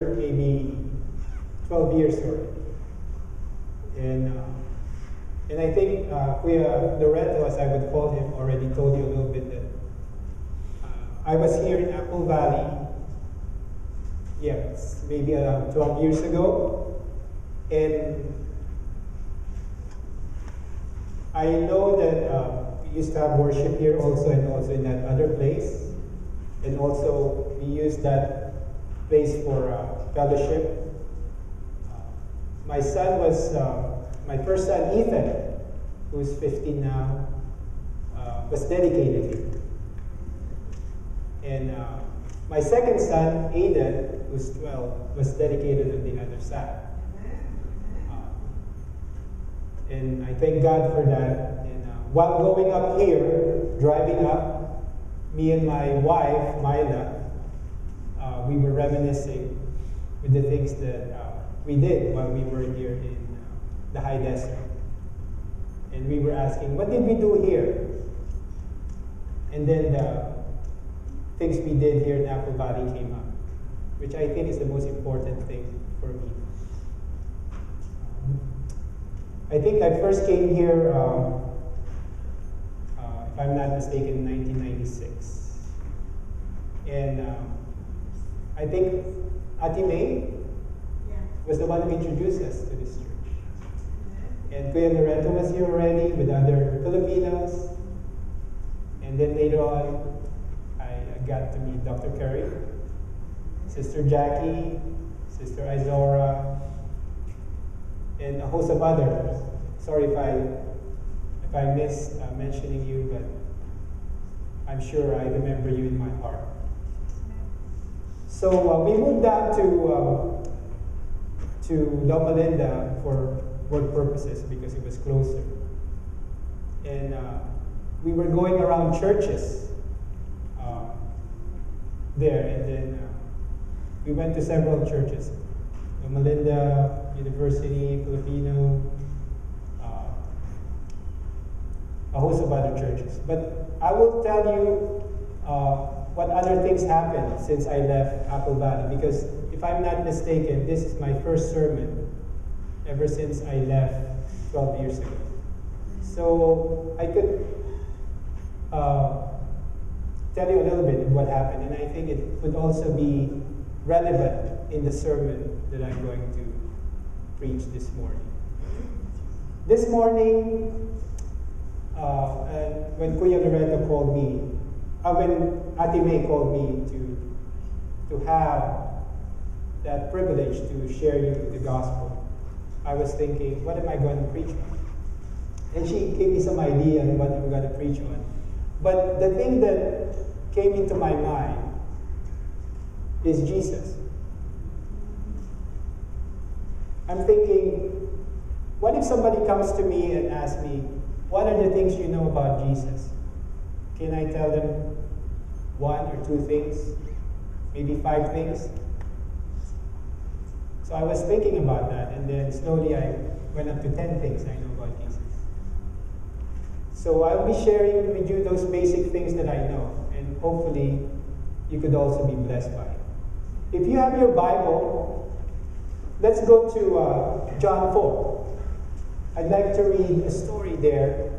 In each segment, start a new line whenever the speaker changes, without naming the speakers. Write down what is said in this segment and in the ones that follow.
maybe 12 years already. And I think Kuya Loreto, as I would call him, already told you a little bit that I was here in Apple Valley, yes, maybe around 12 years ago. And I know that we used to have worship here also, and also in that other place. And also we used that place for fellowship. My son was, my first son Ethan, who's 15 now, was dedicated here. And my second son, Aiden, who's 12, was dedicated on the other side. And I thank God for that. And while going up here, driving up, me and my wife, Myla, we were reminiscing with the things that we did while we were here in the high desert. And we were asking, what did we do here? And then the things we did here in Apple Valley came up, which I think is the most important thing for me. I think I first came here, if I'm not mistaken, in 1996. And I think Ate May was the one who introduced us to this church. And Kuya Loreto was here already with other Filipinos. And then later on, I got to meet Dr. Curry, Sister Jackie, Sister Izora, and a host of others. Sorry if I missed mentioning you, but I'm sure I remember you in my heart. So we moved down to Loma Linda for work purposes because it was closer. And we were going around churches there, and then we went to several churches. Loma Linda, University, Filipino, a host of other churches. But I will tell you what other things happened since I left Apple Valley, because if I'm not mistaken, this is my first sermon ever since I left 12 years ago. So I could tell you a little bit of what happened, and I think it would also be relevant in the sermon that I'm going to preach this morning. This morning, and when Kuya Loreto called me, when Ate May called me to have that privilege to share you the gospel, I was thinking, what am I going to preach on? And she gave me some idea on what I'm going to preach on. But the thing that came into my mind is Jesus. I'm thinking, what if somebody comes to me and asks me, what are the things you know about Jesus? Can I tell them 1 or 2 things? Maybe 5 things? So I was thinking about that, and then slowly I went up to 10 things I know about Jesus. So I'll be sharing with you those basic things that I know, and hopefully you could also be blessed by it. If you have your Bible, let's go to John 4. I'd like to read a story there,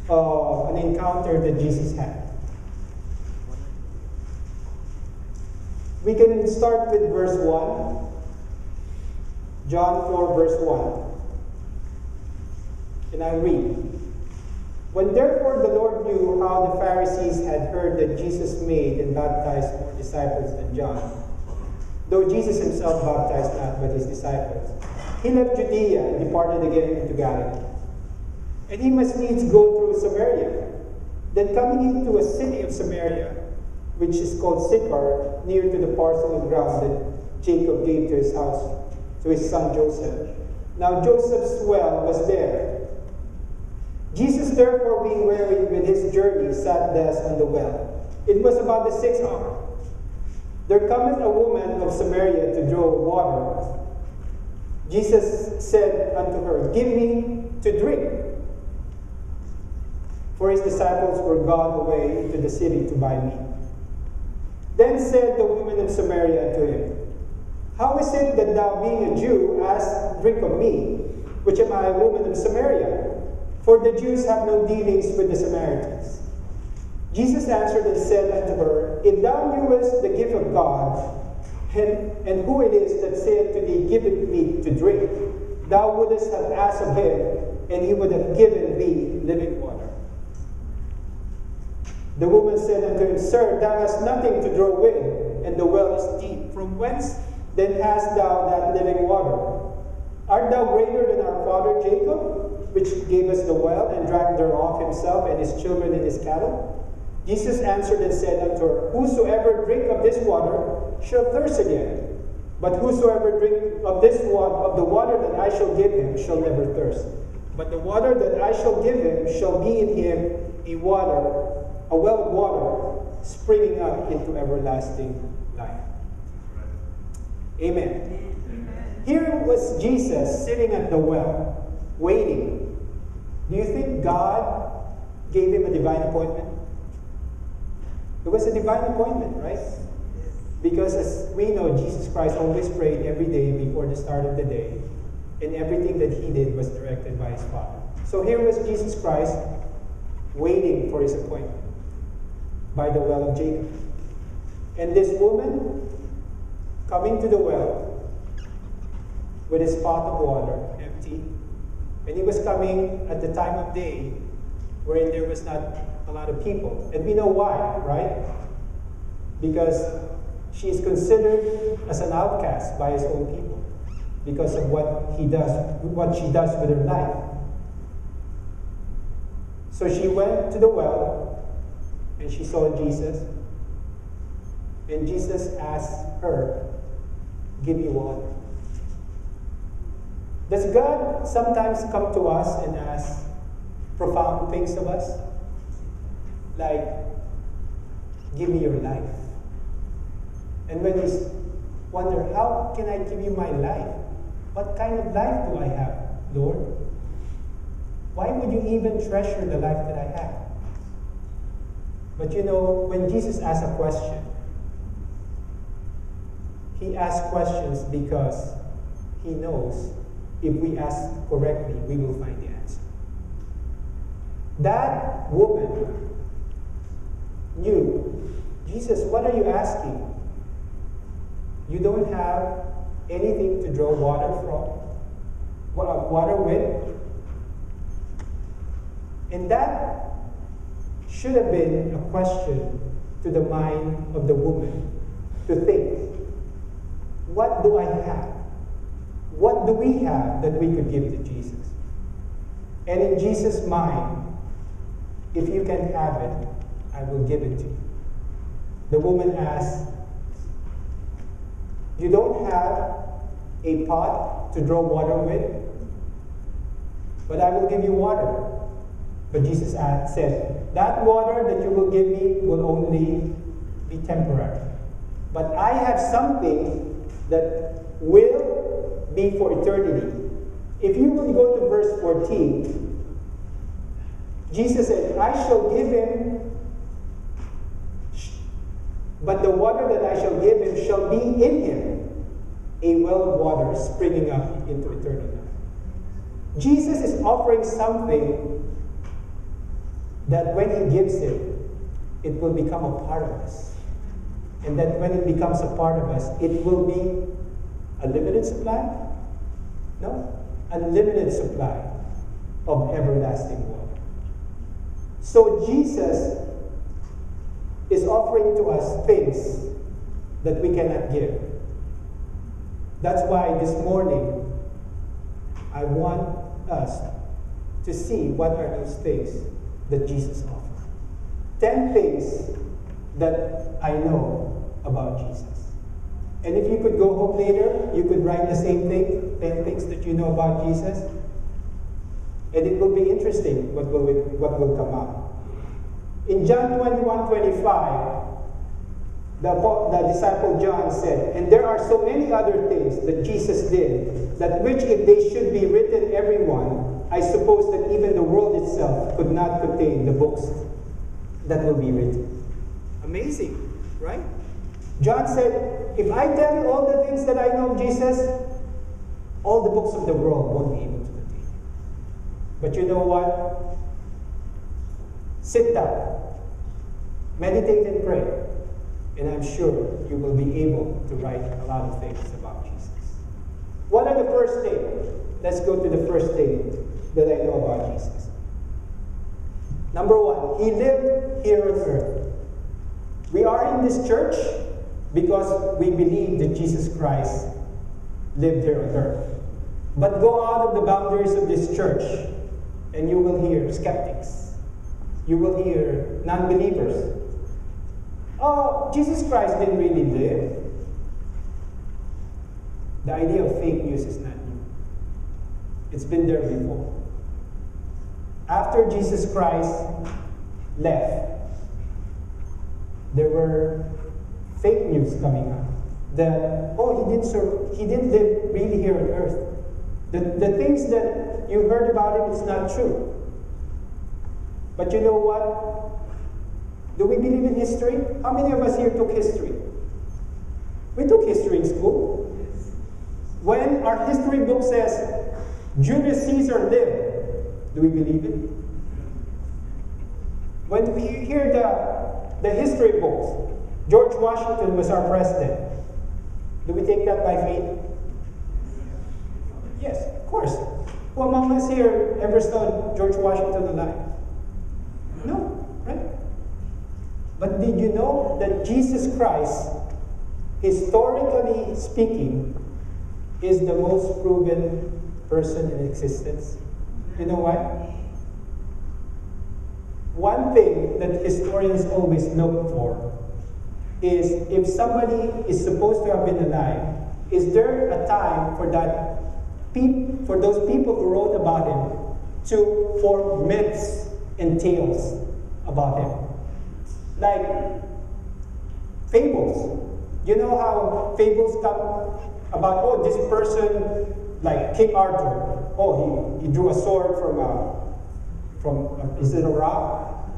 an encounter that Jesus had. We can start with verse 1. John 4, verse 1. And I read. When therefore the Lord knew how the Pharisees had heard that Jesus made and baptized more disciples than John, though Jesus himself baptized not but his disciples, he left Judea and departed again into Galilee. And he must needs go through Samaria. Then coming into a city of Samaria, which is called Sychar, near to the parcel of ground that Jacob gave to his house, to his son Joseph. Now Joseph's well was there. Jesus therefore, being weary with his journey, sat thus on the well. It was about the 6th hour. There cometh a woman of Samaria to draw water. Jesus said unto her, Give me to drink. For his disciples were gone away into the city to buy meat. Then said the woman of Samaria unto him, How is it that thou, being a Jew, ask drink of me, which am I a woman of Samaria? For the Jews have no dealings with the Samaritans. Jesus answered and said unto her, If thou knewest the gift of God, and who it is that saith to thee, Give it me to drink, thou wouldest have asked of him, and he would have given thee living water. The woman said unto him, Sir, thou hast nothing to draw with, and the well is deep. From whence then hast thou that living water? Art thou greater than our father Jacob, which gave us the well, and drank thereof himself, and his children and his cattle? Jesus answered and said unto her, Whosoever drink of this water shall thirst again. But whosoever drink of the water that I shall give him shall never thirst. But the water that I shall give him shall be in him a well of water, springing up into everlasting life. Amen. Amen. Here was Jesus sitting at the well, waiting. Do you think God gave him a divine appointment? It was a divine appointment, right? Because as we know, Jesus Christ always prayed every day before the start of the day, and everything that he did was directed by his Father. So here was Jesus Christ waiting for his appointment by the well of Jacob. And this woman coming to the well with his pot of water empty, and he was coming at the time of day wherein there was not a lot of people. And we know why, right? Because she is considered as an outcast by his own people because of what she does with her life. So she went to the well and she saw Jesus, and Jesus asked her, Give me water. Does God sometimes come to us and ask profound things of us? Like, give me your life. And when we wonder, how can I give you my life? What kind of life do I have, Lord? Why would you even treasure the life that I have? But you know, when Jesus asks a question, he asks questions because he knows if we ask correctly, we will find the answer. That woman knew, Jesus, what are you asking? You don't have anything to draw water with? And that should have been a question to the mind of the woman to think, what do I have? What do we have that we could give to Jesus? And in Jesus' mind, if you can have it, I will give it to you. The woman asked, You don't have a pot to draw water with, but I will give you water. But Jesus said, That water that you will give me will only be temporary. But I have something that will be for eternity. If you will go to verse 14, Jesus said, I shall give him, but the water that I shall give him shall be in him, a well of water springing up into eternal life. Jesus is offering something that when he gives it, it will become a part of us. And that when it becomes a part of us, it will be a limited supply? No, unlimited supply of everlasting water. So Jesus is offering to us things that we cannot give. That's why this morning, I want us to see what are those things that Jesus offers. 10 things that I know about Jesus. And if you could go home later, you could write the same thing, 10 things that you know about Jesus. And it will be interesting what will come out. In John 21:25, the disciple John said, And there are so many other things that Jesus did, that which if they should be written every one, I suppose that even the world itself could not contain the books that will be written. Amazing, right? John said, if I tell you all the things that I know of Jesus, all the books of the world won't be able to contain it. But you know what? Sit down, meditate and pray, and I'm sure you will be able to write a lot of things about Jesus. What are the first things? Let's go to the first thing that I know about Jesus. Number one, he lived here on earth. We are in this church because we believe that Jesus Christ lived here on earth. But go out of the boundaries of this church and you will hear skeptics. You will hear non-believers. Oh, Jesus Christ didn't really live. The idea of fake news is not new. It's been there before. After Jesus Christ left, there were fake news coming out that, oh, he didn't live really here on earth. The things that you heard about him, it's not true. But you know what? Do we believe in history? How many of us here took history? We took history in school. When our history book says Julius Caesar lived, do we believe it? When we hear the history books, George Washington was our president, do we take that by faith? Yes, of course. Who among us here ever saw George Washington alive? No, right? But did you know that Jesus Christ, historically speaking, is the most proven person in existence? You know why? One thing that historians always look for is if somebody is supposed to have been alive, is there a time for for those people who wrote about him to form myths and tales about him? Like fables. You know how fables come about, oh, this person, like King Arthur, oh, he drew a sword from is it a rock?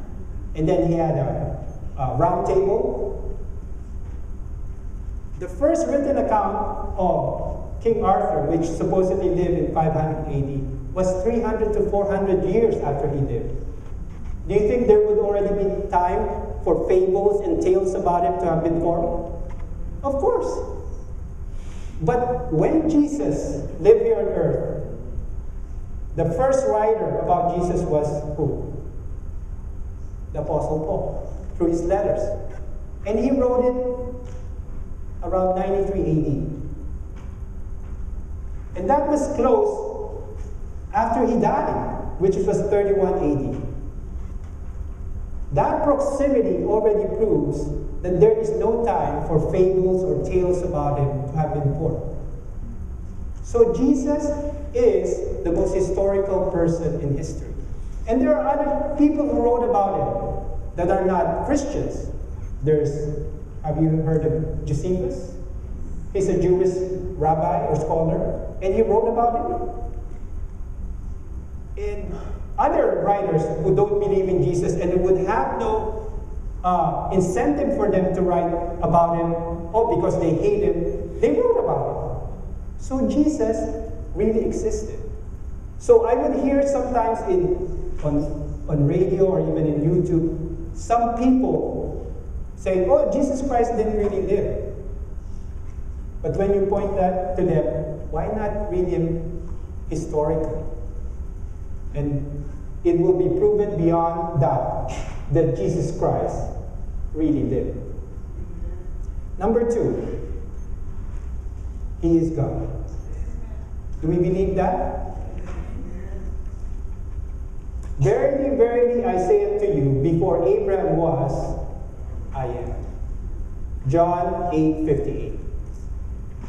And then he had a round table. The first written account of King Arthur, which supposedly lived in 500 AD, was 300 to 400 years after he lived. Do you think there would already be time for fables and tales about him to have been formed? Of course. But when Jesus lived here on earth, the first writer about Jesus was who? The Apostle Paul, through his letters. And he wrote it around 93 AD. And that was close after he died, which was 31 AD. That proximity already proves that there is no time for fables or tales about him to have been formed. So Jesus is the most historical person in history. And there are other people who wrote about him that are not Christians. Have you heard of Josephus? He's a Jewish rabbi or scholar, and he wrote about him. And other writers who don't believe in Jesus and who would have no incentive for them to write about him, or because they hate him, they wrote about him. So Jesus really existed. So I would hear sometimes on radio or even in YouTube, some people saying, oh, Jesus Christ didn't really live. But when you point that to them, why not read him historically? And it will be proven beyond doubt that Jesus Christ really lived. Number two, he is God. Do we believe that? Verily, verily, I say unto you, before Abraham was, I am. John 8:58.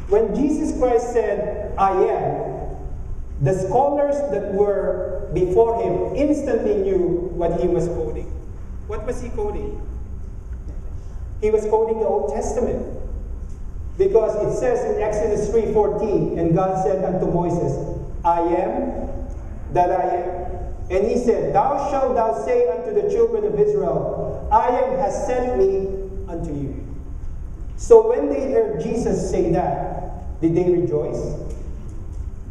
When Jesus Christ said, I am, the scholars that were before him instantly knew what he was quoting. What was he quoting? He was quoting the Old Testament. Because it says in Exodus 3:14, and God said unto Moses, I am that I am. And he said, thou shalt thou say unto the children of Israel, I am has sent me unto you. So when they heard Jesus say that, did they rejoice?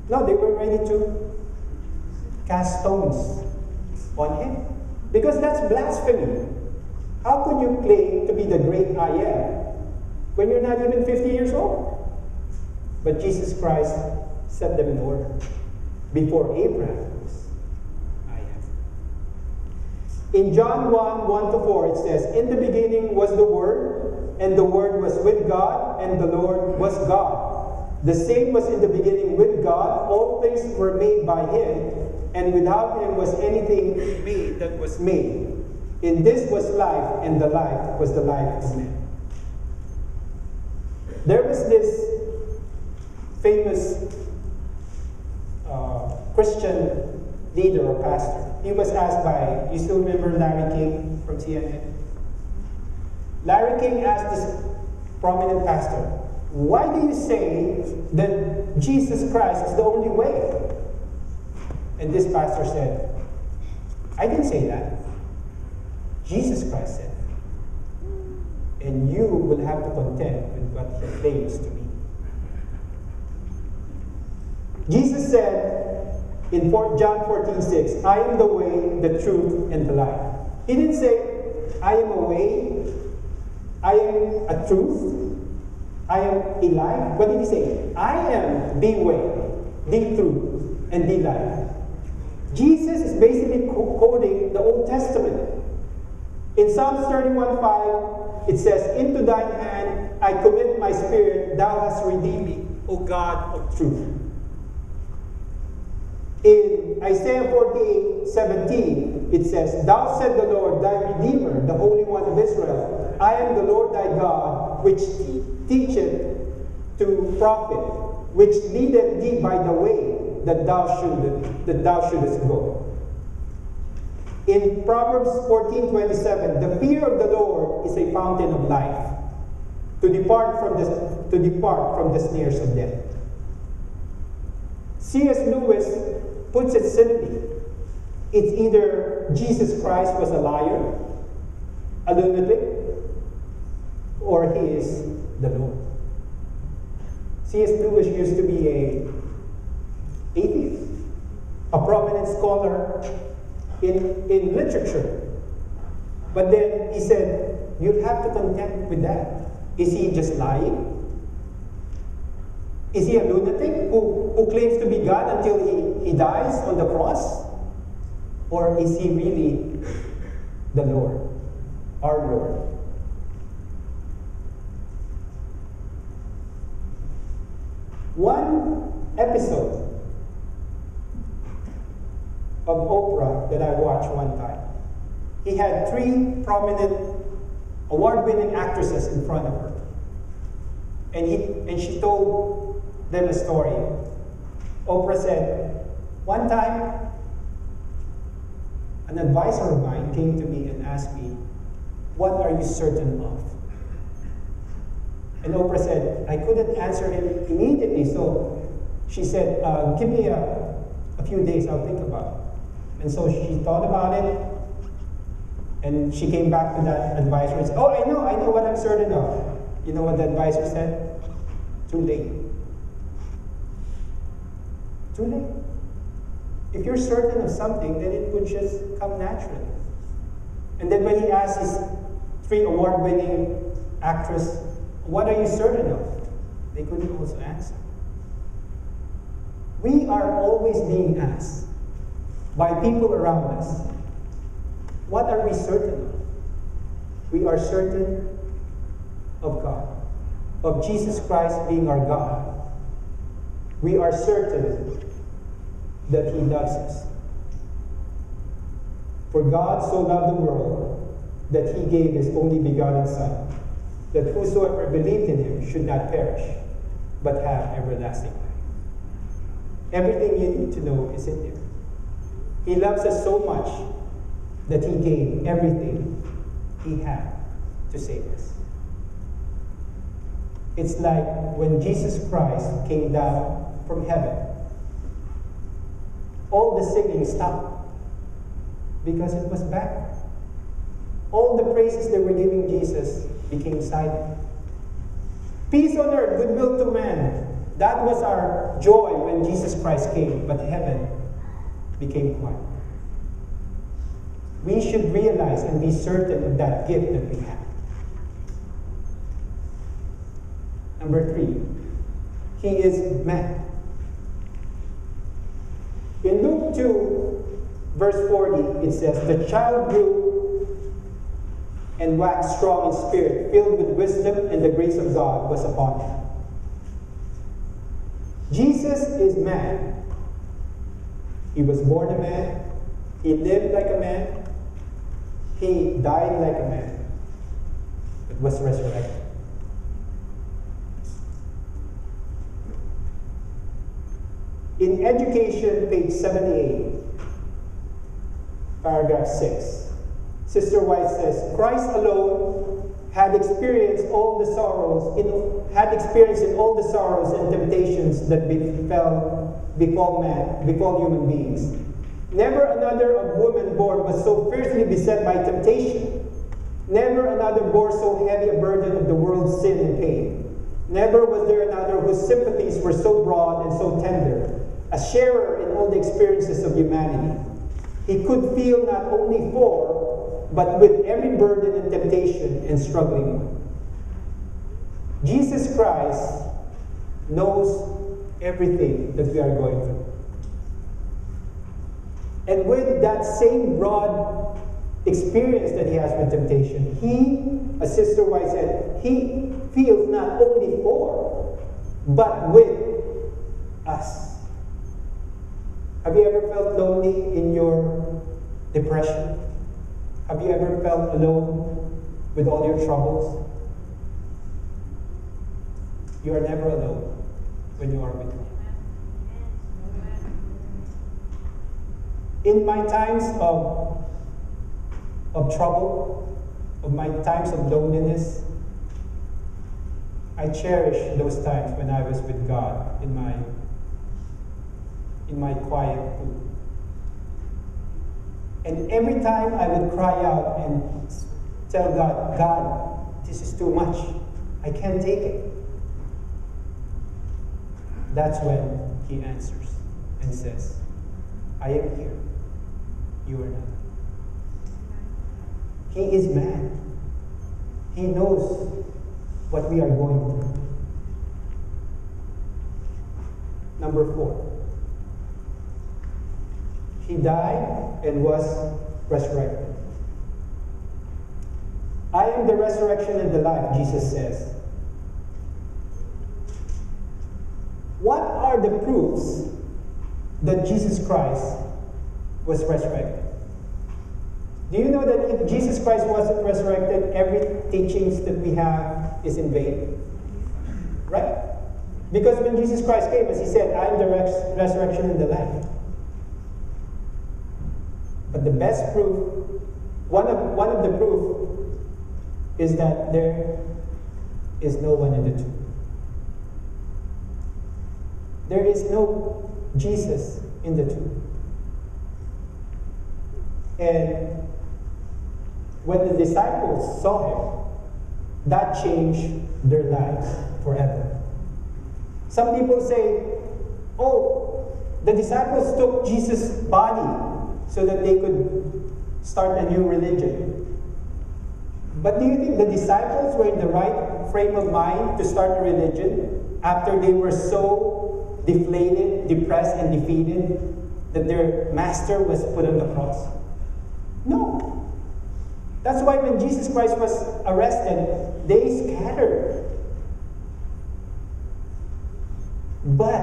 No, they were ready to cast stones on him. Because that's blasphemy. How could you claim to be the great I am when you're not even 50 years old? But Jesus Christ set them in order. Before Abraham was, I am. In John 1:1-4, it says, "In the beginning was the Word, and the Word was with God, and the Lord was God. The same was in the beginning with God. All things were made by him, and without him was anything made that was made. In this was life, and the life was the light of men." There was this famous Christian leader or pastor. He was asked by, you still remember Larry King from CNN? Larry King asked this prominent pastor, "Why do you say that Jesus Christ is the only way?" And this pastor said, "I didn't say that. Jesus Christ said it. And you will have to contend with what he claims to be." Jesus said in John 14:6, "I am the way, the truth, and the life." He didn't say, "I am a way, I am a truth, I am a life." What did he say? "I am the way, the truth, and the life." Jesus is basically quoting the Old Testament. In Psalms 31:5, it says, "Into thine hand I commit my spirit, thou hast redeemed me, O God of truth." In Isaiah 48:17, it says, "Thou said the Lord, thy Redeemer, the Holy One of Israel, I am the Lord thy God, which teacheth to profit, which leadeth thee by the way that thou shouldest go." In Proverbs 14:27, "The fear of the Lord is a fountain of life, to depart from the snares of death." C.S. Lewis puts it simply. It's either Jesus Christ was a liar, a lunatic, or he is the Lord. C.S. Lewis used to be an atheist, a prominent scholar in literature. But then he said, you'll have to contend with that. Is he just lying? Is he a lunatic who claims to be God until he dies on the cross? Or is he really the Lord, our Lord? One episode of Oprah that I watched one time, he had 3 prominent award-winning actresses in front of her. And she told them a story. Oprah said, "One time, an advisor of mine came to me and asked me, 'What are you certain of?' And Oprah said, I couldn't answer him immediately, so she said, 'Give me a few days, I'll think about it.' And so she thought about it, and she came back to that advisor and said, 'Oh, I know what I'm certain of.' You know what the advisor said? Too late. Too late. If you're certain of something, then it would just come naturally." And then when he asked his 3 award-winning actors, "What are you certain of?" they couldn't also answer. We are always being asked by people around us, what are we certain of? We are certain of God, of Jesus Christ being our God. We are certain that he loves us. For God so loved the world that he gave his only begotten Son, that whosoever believed in him should not perish, but have everlasting life. Everything you need to know is in there. He loves us so much that he gave everything he had to save us. It's like when Jesus Christ came down from heaven, all the singing stopped because it was bad. All the praises they were giving Jesus became silent. Peace on earth, goodwill to men. That was our joy when Jesus Christ came, but heaven became quiet. We should realize and be certain of that gift that we have. Number 3, He is man. In Luke 2, verse 40, it says, "The child grew and waxed strong in spirit, filled with wisdom, and the grace of God was upon him." Jesus is man. He was born a man. He lived like a man. He died like a man, but was resurrected. In Education, page 78, paragraph 6, Sister White says, "Christ alone had experienced in all the sorrows and temptations that befall human beings. Never another of woman born was so fiercely beset by temptation. Never another bore so heavy a burden of the world's sin and pain. Never was there another whose sympathies were so broad and so tender, a sharer in all the experiences of humanity. He could feel not only for, but with every burden and temptation and struggling one. Jesus Christ knows everything that we are going through. And with that same broad experience that He has with temptation, He, as Sister White said, He feels not only for, but with us. Have you ever felt lonely in your depression? Have you ever felt alone with all your troubles? You are never alone when you are with Him. In my times of trouble, of my times of loneliness, I cherish those times when I was with God in my quiet room. And every time I would cry out and tell God, "God, this is too much. I can't take it." That's when He answers and says, "I am here. You are not." He is man. He knows what we are going through. Number 4. He died and was resurrected. "I am the resurrection and the life," Jesus says. What are the proofs that Jesus Christ was resurrected? Do you know that if Jesus Christ wasn't resurrected, every teachings that we have is in vain? Right? Because when Jesus Christ came, as He said, "I am the resurrection and the life." But the best proof, one of the proof, is that there is no one in the tomb. There is no Jesus in the tomb. And when the disciples saw Him, that changed their lives forever. Some people say, "Oh, the disciples took Jesus' body so that they could start a new religion." But do you think the disciples were in the right frame of mind to start a religion after they were so deflated, depressed, and defeated that their master was put on the cross? No. That's why when Jesus Christ was arrested, they scattered. But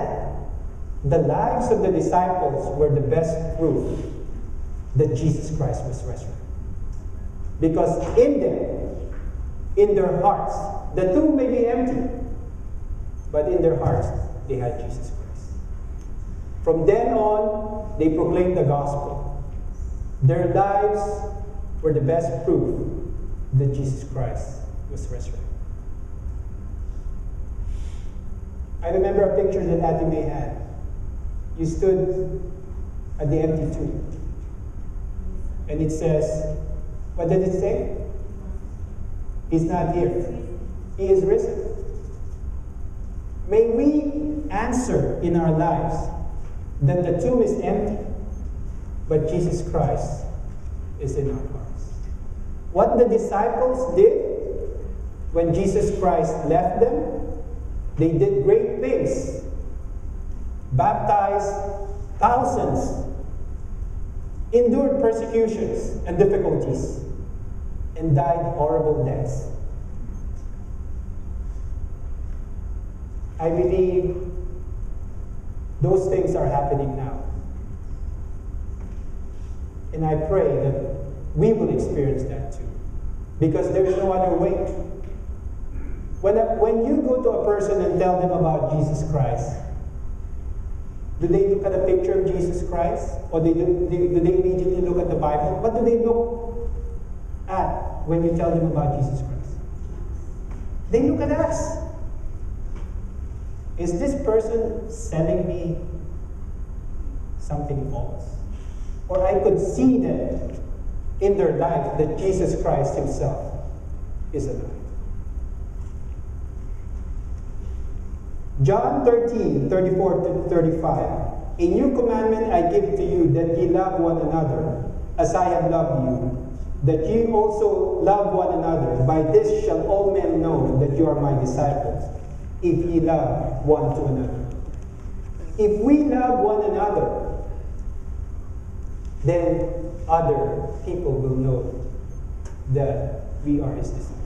the lives of the disciples were the best proof that Jesus Christ was resurrected. Because in them, in their hearts, the tomb may be empty, but in their hearts, they had Jesus Christ. From then on, they proclaimed the gospel. Their lives were the best proof that Jesus Christ was resurrected. I remember a picture that Ate May had. You stood at the empty tomb. And it says, what did it say? He's not here. He is risen. May we answer in our lives that the tomb is empty, but Jesus Christ is in our hearts. What the disciples did when Jesus Christ left them, they did great things. Baptized thousands, endured persecutions and difficulties, and died horrible deaths. I believe those things are happening now. And I pray that we will experience that too. Because there is no other way. When you go to a person and tell them about Jesus Christ, do they look at a picture of Jesus Christ? Or do they immediately look at the Bible? What do they look at when you tell them about Jesus Christ? They look at us. Is this person selling me something false? Or I could see that in their life that Jesus Christ himself is alive. John 13, 34 to 35. A new commandment I give to you, that ye love one another, as I have loved you, that ye also love one another. By this shall all men know that you are my disciples, if ye love one to another. If we love one another, then other people will know that we are his disciples.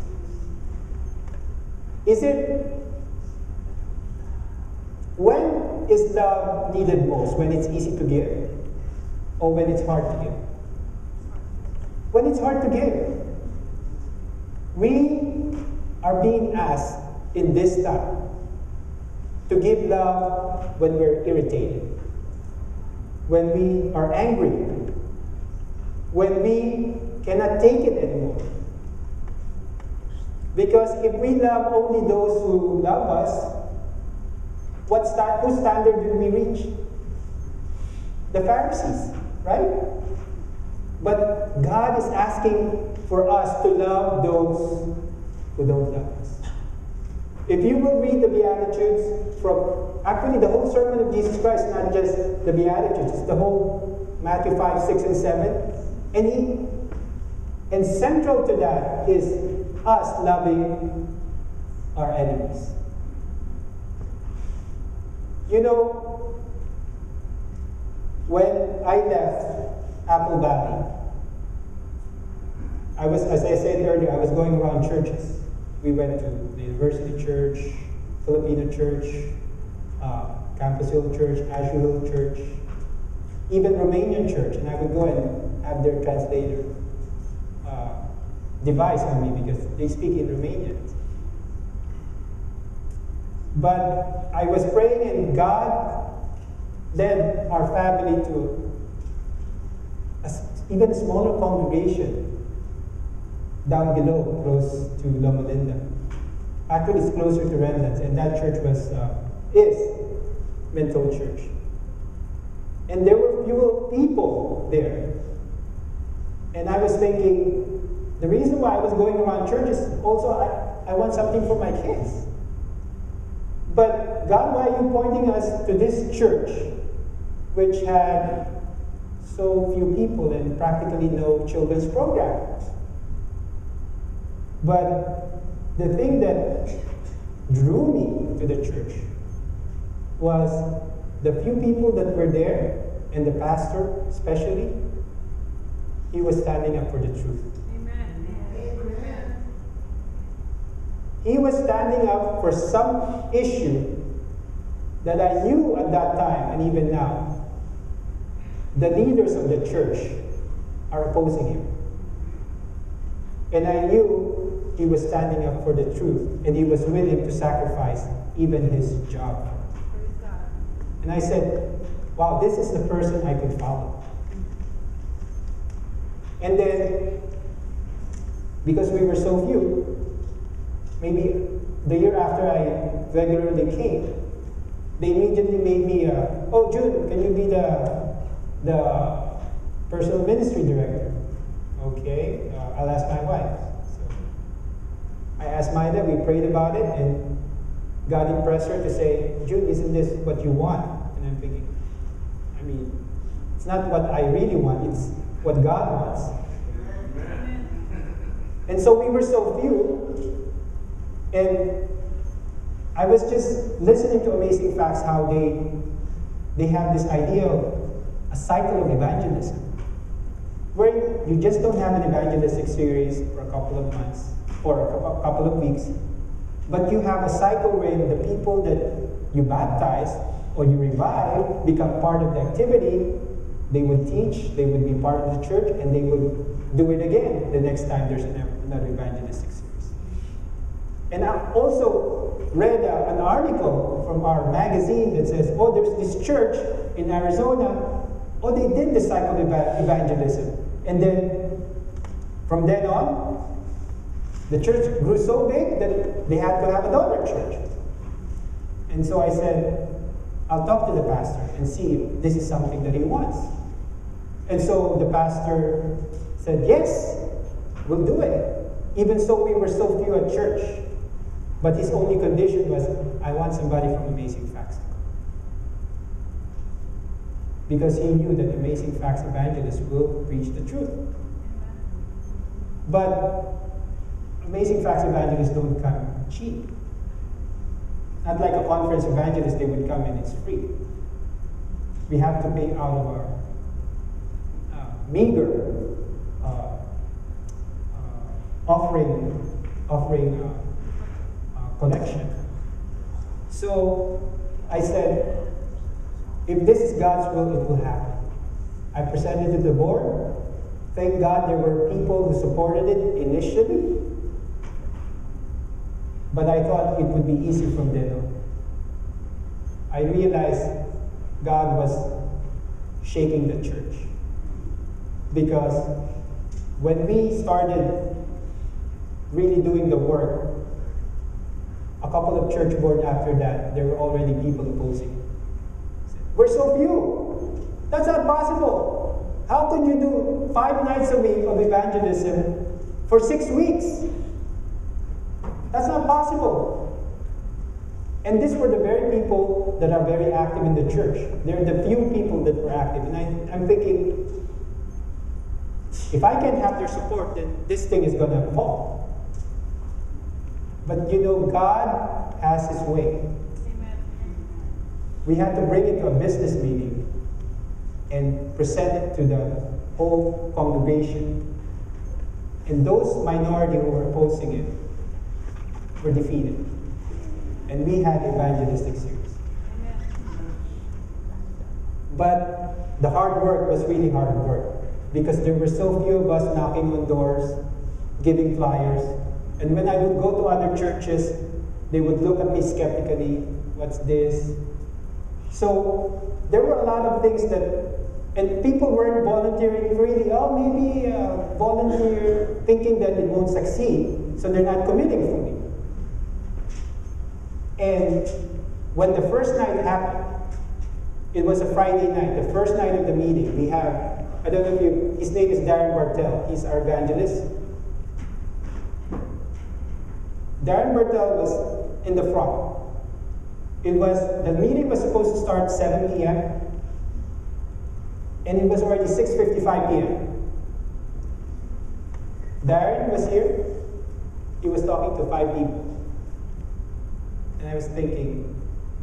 When is love needed most? When it's easy to give? Or when it's hard to give? When it's hard to give. We are being asked in this time to give love when we're irritated, when we are angry, when we cannot take it anymore. Because if we love only those who love us, whose standard did we reach? The Pharisees, right? But God is asking for us to love those who don't love us. If you will read the Beatitudes actually the whole sermon of Jesus Christ, not just the Beatitudes, it's the whole Matthew 5, 6, and 7. And central to that is us loving our enemies. You know, when I left Apple Valley, as I said earlier, I was going around churches. We went to the University Church, Filipino Church, Campus Hill Church, Azure Hill Church, even Romanian Church, and I would go and have their translator device on me because they speak in Romanian. But I was praying and God led our family to even a smaller congregation down below, close to Loma Linda. Actually, it's closer to Redlands, and that church is Mental Church. And there were few people there. And I was thinking, the reason why I was going around churches, also I want something for my kids. But God, why are you pointing us to this church, which had so few people and practically no children's programs? But the thing that drew me to the church was the few people that were there, and the pastor especially, he was standing up for the truth. Amen. He was standing up for some issue that I knew at that time, and even now, the leaders of the church are opposing him. And I knew he was standing up for the truth, and he was willing to sacrifice even his job. And I said, wow, this is the person I could follow. And then, because we were so few, maybe the year after I regularly came, they immediately made me, oh, June, can you be the personal ministry director? Okay, I'll ask my wife. So I asked Maida, we prayed about it, and God impressed her to say, Jude, isn't this what you want? And I'm thinking, it's not what I really want, it's what God wants. And so we were so few, and I was just listening to Amazing Facts, how they have this idea of a cycle of evangelism, where you just don't have an evangelistic series for a couple of months or a couple of weeks, but you have a cycle where the people that you baptize or you revive become part of the activity. They would teach, they would be part of the church, and they would do it again the next time there's another evangelistic series. And I also read an article from our magazine that says, oh, there's this church in Arizona, oh, they did the cycle of evangelism. And then, from then on, the church grew so big that they had to have another church. And so I said, I'll talk to the pastor and see if this is something that he wants. And so the pastor said, yes, we'll do it. Even so, we were so few at church. But his only condition was, I want somebody from Amazing Facts to come. Because he knew that Amazing Facts evangelists will preach the truth. But Amazing Facts evangelists don't come cheap. Not like a conference evangelist, they would come and it's free. We have to pay out of our meager offering collection. So I said, if this is God's will, it will happen. I presented it to the board. Thank God there were people who supported it initially. But I thought it would be easy from then on. I realized God was shaking the church. Because when we started really doing the work, a couple of church board after that, there were already people opposing it. We're so few. That's not possible. How can you do 5 nights a week of evangelism for 6 weeks? That's not possible. And these were the very people that are very active in the church. They're the few people that were active. And I'm thinking, if I can't have their support, then this thing is going to fall. But God has His way. Amen. We had to bring it to a business meeting and present it to the whole congregation. And those minority who were opposing it were defeated. And we had evangelistic series. But the hard work was really hard work, because there were so few of us knocking on doors, giving flyers. And when I would go to other churches, they would look at me skeptically, what's this? So there were a lot of things that, and people weren't volunteering freely. Oh, maybe volunteer thinking that it won't succeed, so they're not committing fully. And when the first night happened, it was a Friday night, the first night of the meeting. We have, I don't know if you, his name is Darren Bartel. He's our evangelist. Darren Bartel was in the front. The meeting was supposed to start 7 p.m. and it was already 6:55 p.m. Darren was here. He was talking to 5 people. And I was thinking,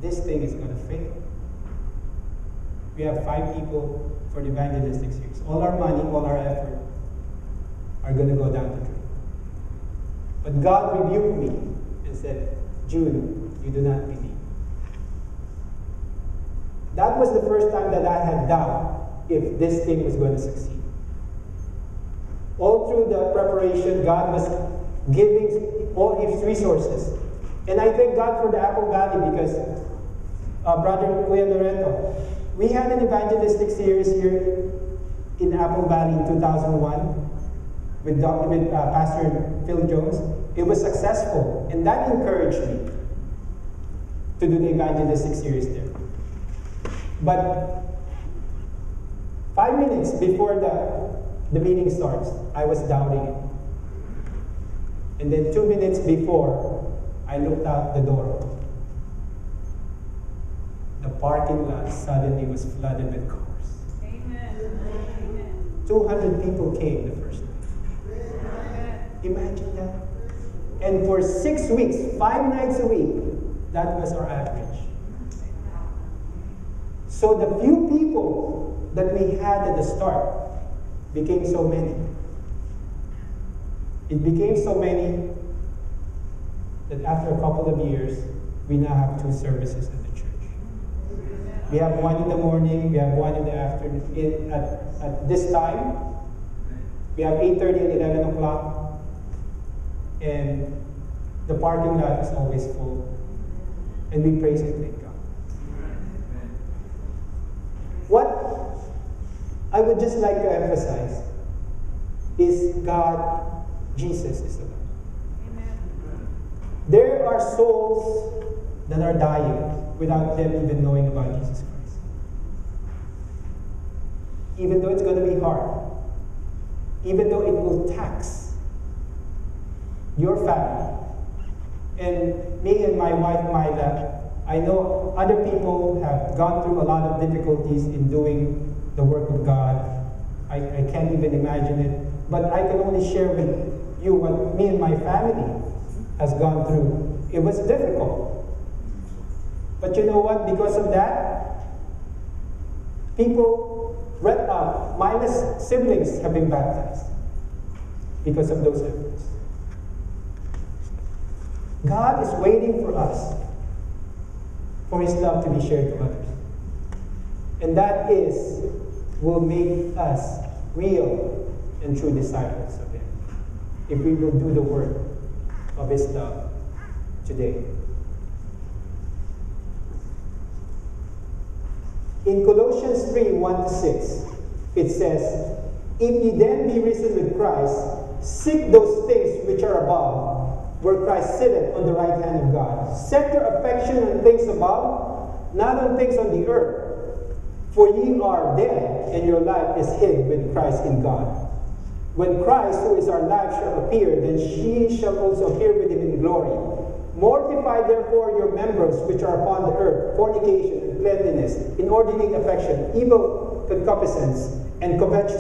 this thing is going to fail. We have 5 people for the evangelistic series. All our money, all our effort are going to go down the drain. But God rebuked me and said, Jude, you do not believe. That was the first time that I had doubt if this thing was going to succeed. All through the preparation, God was giving all His resources. And I thank God for the Apple Valley, because Brother Kuya Loreto, we had an evangelistic series here in Apple Valley in 2001 with Pastor Phil Jones. It was successful, and that encouraged me to do the evangelistic series there. But 5 minutes before the meeting starts, I was doubting it. And then 2 minutes before, I looked out the door the parking lot suddenly was flooded with cars.
Amen.
200 people came the first night. Imagine that. And for 6 weeks, 5 nights a week, that was our average. So the few people that we had at the start became so many. It became so many that after a couple of years, we now have 2 services at the church. We have one in the morning, we have one in the afternoon. At this time, we have 8:30 and 11 o'clock. And the parking lot is always full. And we praise and thank God. What I would just like to emphasize is God, Jesus is the Lord. There are souls that are dying without them even knowing about Jesus Christ. Even though it's going to be hard, even though it will tax your family, and me and my wife, Myla, I know other people have gone through a lot of difficulties in doing the work of God. I can't even imagine it, but I can only share with you what me and my family has gone through. It was difficult. But you know what? Because of that, Myla's siblings have been baptized because of those efforts. God is waiting for us, for His love to be shared to others. And that will make us real and true disciples of Him, if we will do the work of His love today. In Colossians 3:1-6, it says, "If ye then be risen with Christ, seek those things which are above, where Christ sitteth on the right hand of God. Set your affection on things above, not on things on the earth. For ye are dead, and your life is hid with Christ in God. When Christ, who is our life, shall appear, then ye shall also appear with Him in glory. Mortify therefore your members which are upon the earth, fornication, uncleanness, inordinate affection, evil concupiscence, and covetousness.